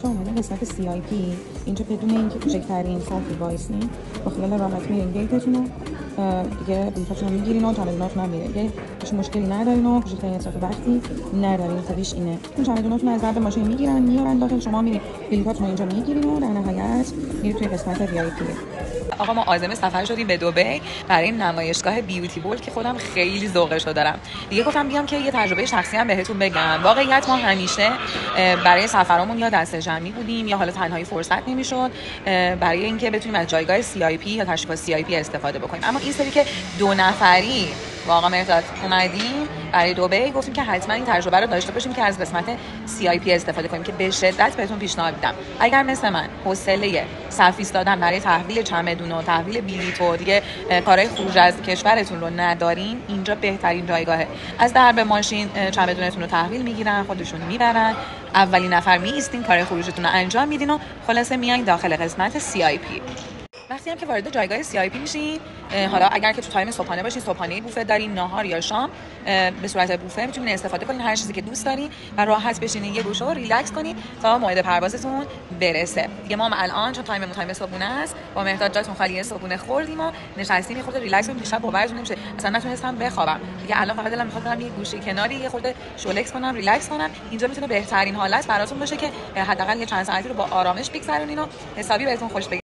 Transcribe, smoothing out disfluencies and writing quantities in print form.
اومدین قسمت CIP اینجا بدون اینکه کوچکترین سطحی وایسین با خیال راحت میرین گیتتون رو دیگه بلیطاتون رو میگیرین و چمدوناتون هم میرین. دیگه هیچ مشکلی ندارین و کوچکترین اصرف وقتی ندارین. خوبیش اینه اون چمدوناتون از درد ماشین میگیرن میارن داخل، شما میرین بلیطاتون رو اینجا میگیرین و در نهایت میرید توی قسمت VIP. آقا ما عازم سفر شدیم به دبی برای نمایشگاه بیوتی بول که خودم خیلی ذوقشو دارم. دیگه گفتم بیام که یه تجربه شخصی هم بهتون بگم. واقعیت ما همیشه برای سفرامون یا دسته جمعی بودیم یا حالا تنهایی فرصت نمیشد برای اینکه بتونیم از جایگاه CIP یا تشریفات CIP استفاده بکنیم. اما این سری که 2 نفری واقعا مرداد اومدیم برای دبی گفتیم که حتما این تجربه رو داشته باشیم که از قسمت CIP استفاده کنیم که به شدت بهتون پیشنهاد میدم. اگر مثل من حوصله صف ایستادن برای تحویل چمدون و تحویل بلیط و دیگه کارهای خروج از کشورتون رو ندارین، اینجا بهترین جایگاهه. از درب ماشین چمدونتون رو تحویل میگیرن، خودشون میبرن، اولین نفر میایستین، کار خروجتون رو انجام میدین و خلاصه میایین داخل قسمت CIP. وقتی هم که وارد جایگاه CIP میشین، حالا اگر که تو تایم صبحانه باشین، صبحانه بوفه دارین، ناهار یا شام به صورت بوفه میتونین استفاده کنین، هر چیزی که دوست دارین و راحت بشینین یه گوشه و ریلکس کنین تا موعد پروازتون برسه. دیگه ما الان چون تایم صبحونه است با مهداد جاتون خالیه صبحونه خوردیم و نشستیم یه خورده ریلکس کنیم. دیشب باورتون نمیشه اصلا نتونستم بخوابم. دیگه الان فقط دلم میخواد برم یه گوشه کناری یه خورده شولکس کنم، ریلکس کنم. اینجا میتونه بهترین حالت براتون باشه که حداقل یه چند ساعتی رو با آرامش بگذرونین و حسابی بهتون خوش بگذره.